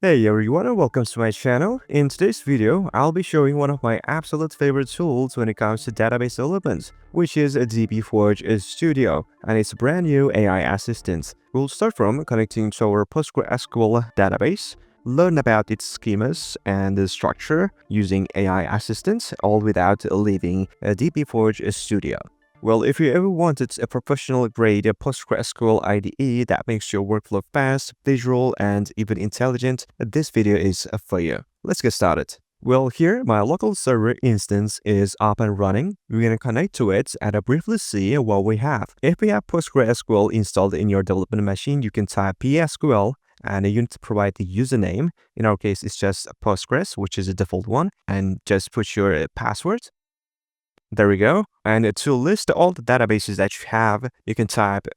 Hey everyone and welcome to my channel. In today's video, I'll be showing one of my absolute favorite tools when it comes to database development, which is a dbForge Studio, and it's a brand new AI assistant. We'll start from connecting to our PostgreSQL database, learn about its schemas and the structure using AI assistants, all without leaving a dbForge Studio. Well, if you ever wanted a professional-grade PostgreSQL IDE that makes your workflow fast, visual, and even intelligent, this video is for you. Let's get started. Well, here my local server instance is up and running. We're going to connect to it and briefly see what we have. If we have PostgreSQL installed in your development machine, you can type PSQL and you need to provide the username. In our case, it's just Postgres, which is a default one, and just put your password. There we go. And to list all the databases that you have, you can type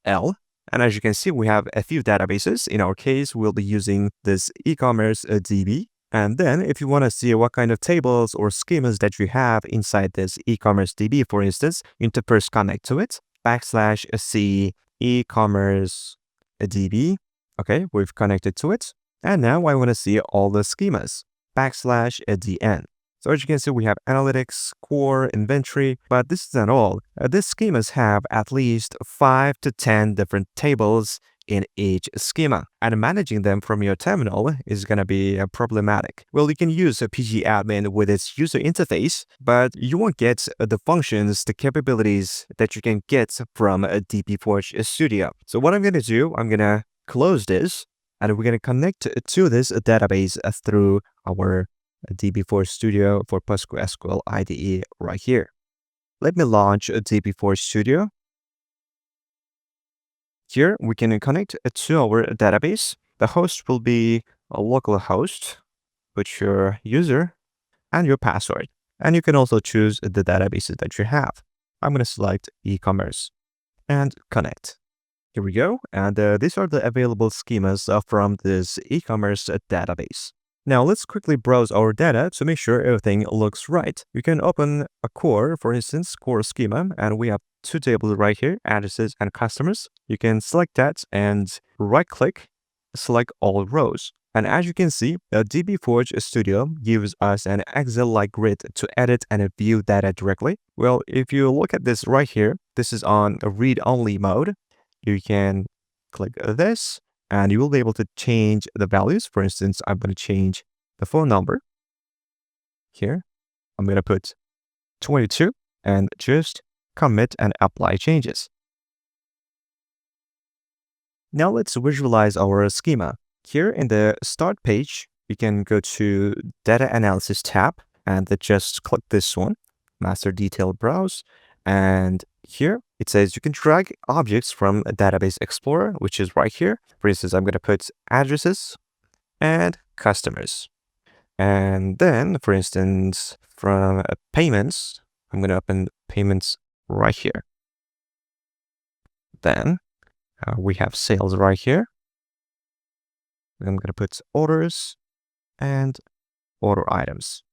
\L. And as you can see, we have a few databases. In our case, we'll be using this e-commerce DB. And then if you want to see what kind of tables or schemas that you have inside this e-commerce DB, for instance, you need to first connect to it. \C e-commerce DB. Okay, we've connected to it. And now I want to see all the schemas. \DN. So as you can see, we have analytics, core, inventory, but this isn't all. These schemas have at least 5 to 10 different tables in each schema, and managing them from your terminal is going to be problematic. Well, you can use a pgadmin with its user interface, but you won't get the functions, the capabilities that you can get from a dbForge Studio. So what I'm going to do, I'm going to close this, and we're going to connect to this database through our dbForge Studio for PostgreSQL IDE right here. Let me launch a dbForge Studio. Here we can connect to our database. The host will be a local host. Put your user and your password. And you can also choose the databases that you have. I'm going to select e-commerce and connect. Here we go. And these are the available schemas from this e-commerce database. Now let's quickly browse our data to make sure everything looks right. You can open a core, for instance, core schema, and we have two tables right here, addresses and customers. You can select that and right-click, select all rows. And as you can see, dbForge Studio gives us an Excel-like grid to edit and view data directly. Well, if you look at this right here, this is on a read-only mode. You can click this, and you will be able to change the values. For instance, I'm going to change the phone number. Here, I'm going to put 22 and just commit and apply changes. Now let's visualize our schema. Here in the start page, we can go to Data Analysis tab and just click this one, Master Detail Browse. And here it says you can drag objects from a Database Explorer, which is right here. For instance, I'm going to put addresses and customers. And then, for instance, from payments, I'm going to open payments right here. Then we have sales right here. I'm going to put orders and order items.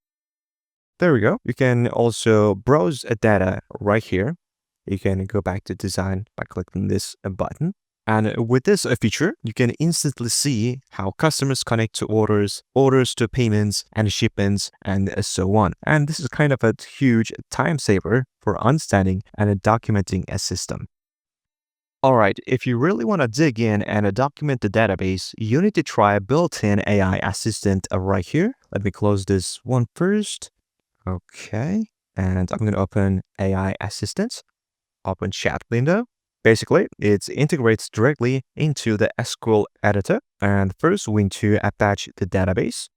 There we go. You can also browse data right here. You can go back to design by clicking this button. And with this feature, you can instantly see how customers connect to orders, orders to payments and shipments, and so on. And this is kind of a huge time saver for understanding and documenting a system. All right, if you really want to dig in and document the database, you need to try a built-in AI assistant right here. Let me close this one first. Okay, and I'm going to open AI Assistant, open chat window. Basically, it integrates directly into the SQL editor. And first, we need to attach the database.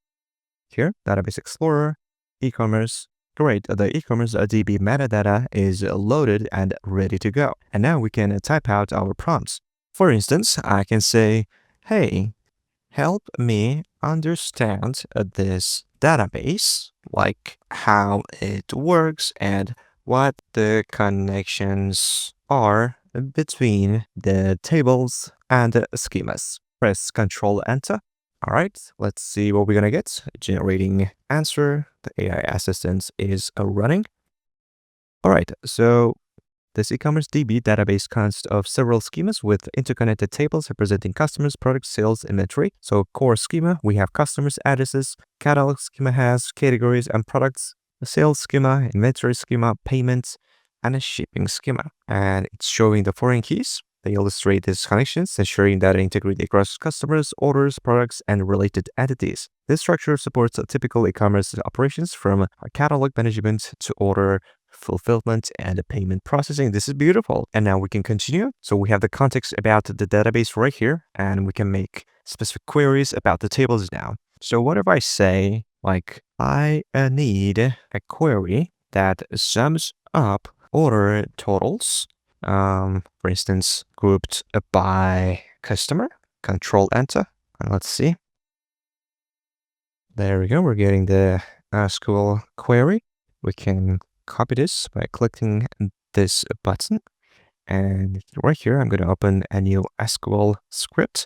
Here, Database Explorer, e-commerce. Great, the e-commerce DB metadata is loaded and ready to go. And now we can type out our prompts. For instance, I can say, hey, help me understand this database, like how it works and what the connections are between the tables and the schemas. Press Ctrl Enter. All right, let's see what we're gonna get. Generating answer. The AI assistant is running. All right, so This e-commerce DB database consists of several schemas with interconnected tables representing customers, products, sales, inventory. So core schema, we have customers, addresses. Catalog schema has categories and products. A sales schema, inventory schema, payments, and a shipping schema. And it's showing the foreign keys. They illustrate these connections, ensuring that integrity across customers, orders, products, and related entities. This structure supports typical e-commerce operations from catalog management to order fulfillment and payment processing. This is beautiful. And now we can continue. So we have the context about the database right here, and we can make specific queries about the tables now. So what if I say, like, I need a query that sums up order totals, for instance, grouped by customer. Control Enter, and let's see. There we go. We're getting the SQL query. We can copy this by clicking this button, and right here, I'm going to open a new SQL script,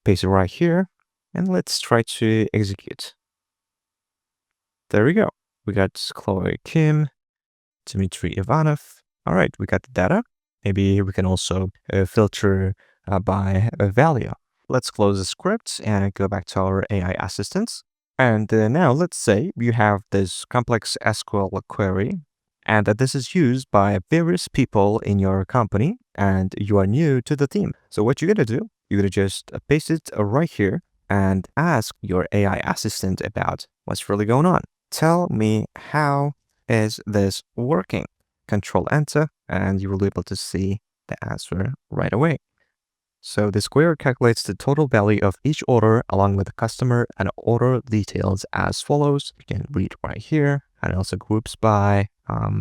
paste it right here, and let's try to execute. There we go. We got Chloe Kim, Dmitry Ivanov. All right, we got the data. Maybe we can also filter by a value. Let's close the script and go back to our AI assistants. And now let's say you have this complex SQL query, and that this is used by various people in your company, and you are new to the team. So what you're going to do, you're going to just paste it right here and ask your AI assistant about what's really going on. Tell me, how is this working? Control Enter, and you will be able to see the answer right away. So this query calculates the total value of each order along with the customer and order details as follows. You can read right here, and also groups by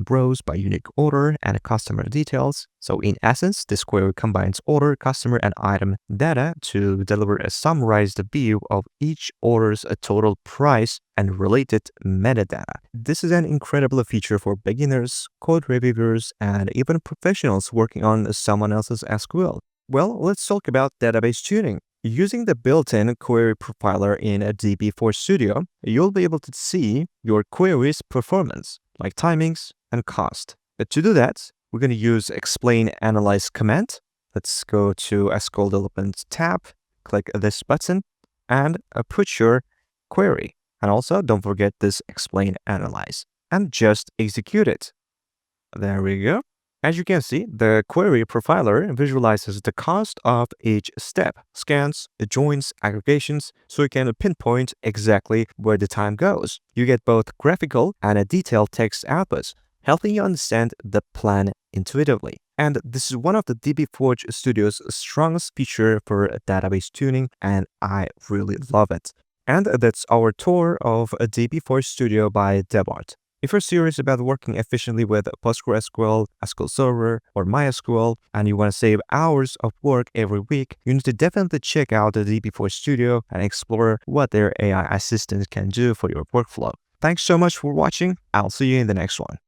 rows by unique order and customer details. So in essence, this query combines order, customer, and item data to deliver a summarized view of each order's total price and related metadata. This is an incredible feature for beginners, code reviewers, and even professionals working on someone else's SQL. Well, let's talk about database tuning. Using the built-in query profiler in a dbForge Studio, you'll be able to see your query's performance, like timings and cost. But to do that, we're going to use explain analyze command. Let's go to SQL Development tab, click this button, and put your query. And also, don't forget this explain analyze, and just execute it. There we go. As you can see, the query profiler visualizes the cost of each step, scans, joins, aggregations, so you can pinpoint exactly where the time goes. You get both graphical and a detailed text outputs, helping you understand the plan intuitively. And this is one of the dbForge Studio's strongest feature for database tuning, and I really love it. And that's our tour of a dbForge Studio by DevArt. If you're serious about working efficiently with PostgreSQL, SQL Server, or MySQL, and you want to save hours of work every week, you need to definitely check out the dbForge Studio and explore what their AI assistant can do for your workflow. Thanks so much for watching. I'll see you in the next one.